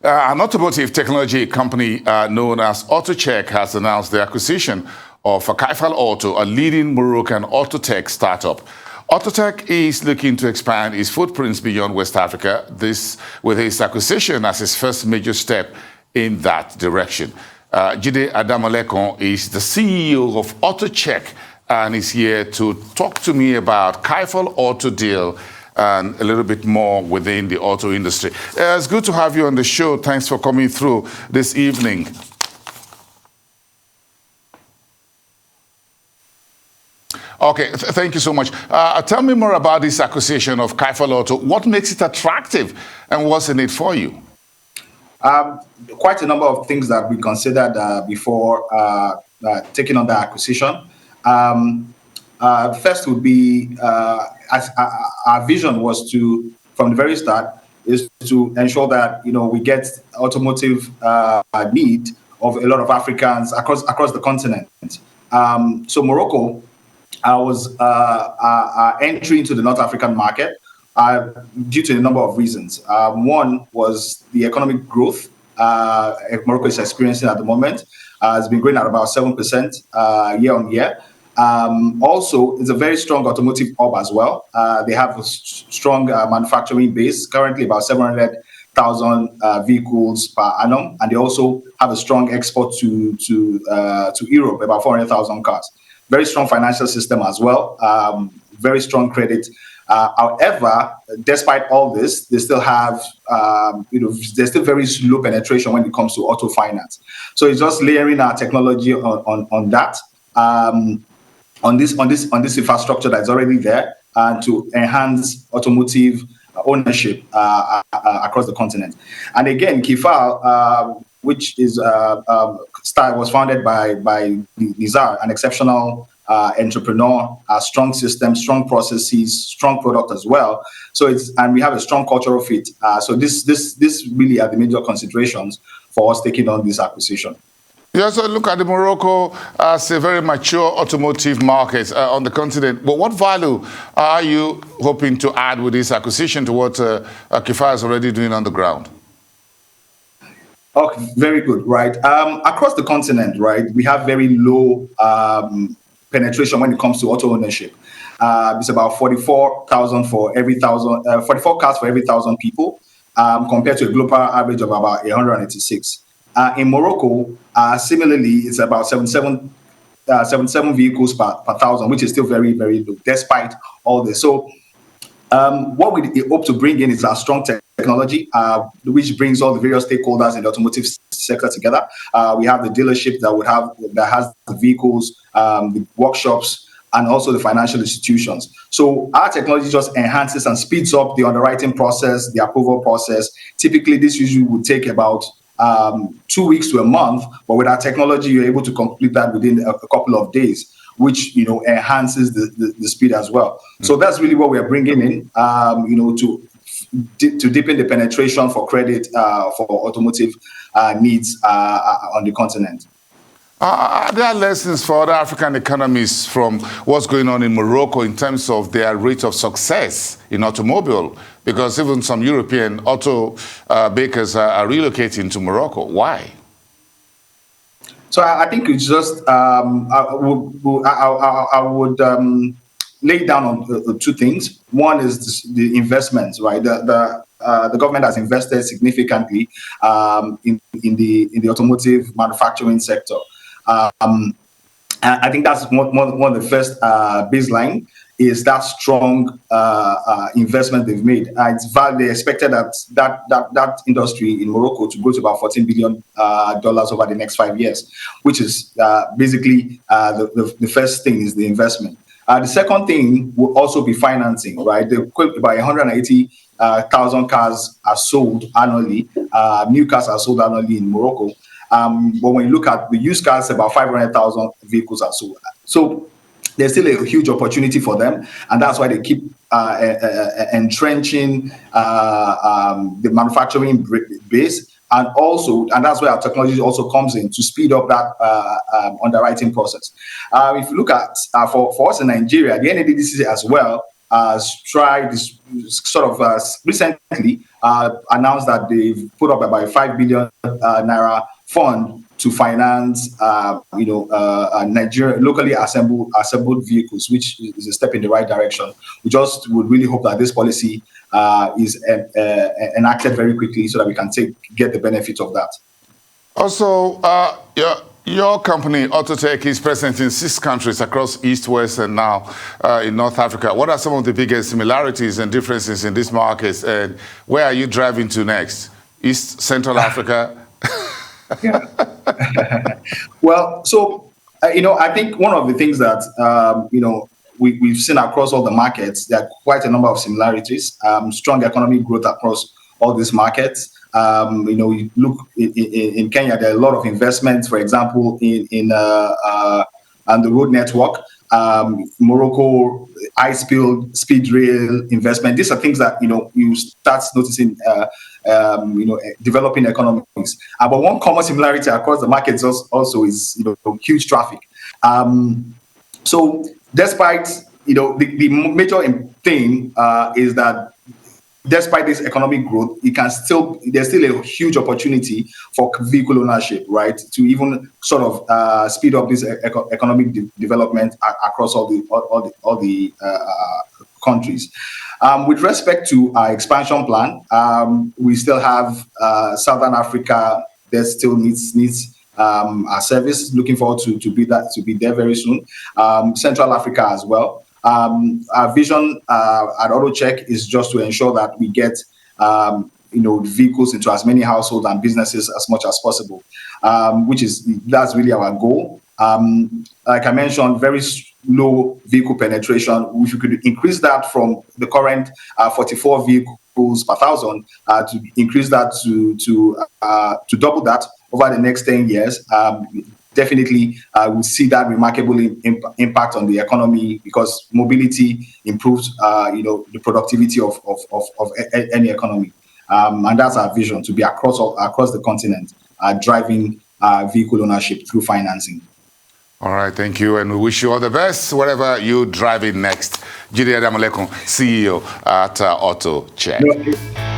An automotive technology company known as Autochek has announced the acquisition of Kifal Auto, a leading Moroccan autotech startup. Autotech is looking to expand its footprints beyond West Africa, this with its acquisition as its first major step in that direction. Jide Adamolekun is the CEO of Autochek and is here to talk to me about Kifal Auto deal and a little bit more within the auto industry. It's good to have you on the show. Thanks for coming through this evening. Okay, thank you so much. Tell me more about this acquisition of Kifal Auto. What makes it attractive and what's in it for you? Quite a number of things that we considered before taking on the acquisition. First would be, our vision was to, from the very start, is to ensure that we get automotive need of a lot of Africans across the continent. So Morocco was entry into the North African market due to a number of reasons. One was the economic growth Morocco is experiencing at the moment. It's been growing at about 7% year on year. Also, it's a very strong automotive hub as well. They have a strong manufacturing base, currently about 700,000 vehicles per annum, and they also have a strong export to Europe, about 400,000 cars. Very strong financial system as well, very strong credit. However, despite all this, they still have, there's still very low penetration when it comes to auto finance. So it's just layering our technology on that. On this infrastructure that's already there, and to enhance automotive ownership across the continent. And again, Kifal, which is was founded by Nizar, an exceptional entrepreneur, a strong system, strong processes, strong product as well. So and we have a strong cultural fit. So this really are the major considerations for us taking on this acquisition. You also look at Morocco as a very mature automotive market on the continent. But what value are you hoping to add with this acquisition to what Kifal is already doing on the ground? Okay, very good, right? Across the continent, right, we have very low penetration when it comes to auto ownership. It's about 44,000 for every 44 cars for every 1,000 people, compared to a global average of about 186. In Morocco, similarly, it's about 77 vehicles per 1,000, which is still very, very low, despite all this. So what we hope to bring in is our strong technology, which brings all the various stakeholders in the automotive sector together. We have the dealership that has the vehicles, the workshops, and also the financial institutions. So our technology just enhances and speeds up the underwriting process, the approval process. Typically, this usually would take about 2 weeks to a month, but with our technology, you're able to complete that within a couple of days, which enhances the speed as well. So that's really what we are bringing in, to deepen the penetration for credit for automotive needs on the continent. Are there lessons for other African economies from what's going on in Morocco in terms of their rate of success in automobile? Because even some European auto makers are relocating to Morocco. Why? So I think it's just, I would lay down on two things. One is the investments, right? The government has invested significantly in the automotive manufacturing sector. I think that's one of the first baseline is that strong investment they've made. They expected that industry in Morocco to go to about $14 billion over the next 5 years, which is basically the first thing is the investment. The second thing will also be financing, right? About 180,000 cars are sold annually. New cars are sold annually in Morocco. But when you look at the used cars, about 500,000 vehicles are sold. So there's still a huge opportunity for them, and that's why they keep entrenching the manufacturing base, and that's where our technology also comes in to speed up that underwriting process. If you look at for us in Nigeria, the NADDC as well recently announced that they've put up about 5 billion naira fund to finance, Nigeria locally assembled vehicles, which is a step in the right direction. We just would really hope that this policy is enacted very quickly so that we can get the benefit of that. Also, your company, Autochek, is present in 6 countries across East, West, and now in North Africa. What are some of the biggest similarities and differences in these markets, and where are you driving to next? East, Central Africa? Yeah. Well, so, I think one of the things that, we've seen across all the markets, there are quite a number of similarities, strong economic growth across all these markets. You look in Kenya, there are a lot of investments, for example, in the road network. Morocco, speed rail investment. These are things that, you start noticing, developing economies. But one common similarity across the markets also is, huge traffic. So despite, the major thing is that despite this economic growth, there's still a huge opportunity for vehicle ownership, right? To even sort of speed up this economic development across all the countries. With respect to our expansion plan, we still have Southern Africa that still needs our service. Looking forward to be there very soon. Central Africa as well. Our vision at Autocheck is just to ensure that we get vehicles into as many households and businesses as much as possible, that's really our goal. Like I mentioned, very low vehicle penetration. If we could increase that from the current 44 vehicles per thousand to increase that to double that over the next 10 years, definitely we'll see that remarkable impact on the economy, because mobility improves the productivity of any economy, and that's our vision, to be across the continent, driving vehicle ownership through financing. All right, thank you, and we wish you all the best wherever you're driving next. Jide Adamolekun, CEO at Autochek.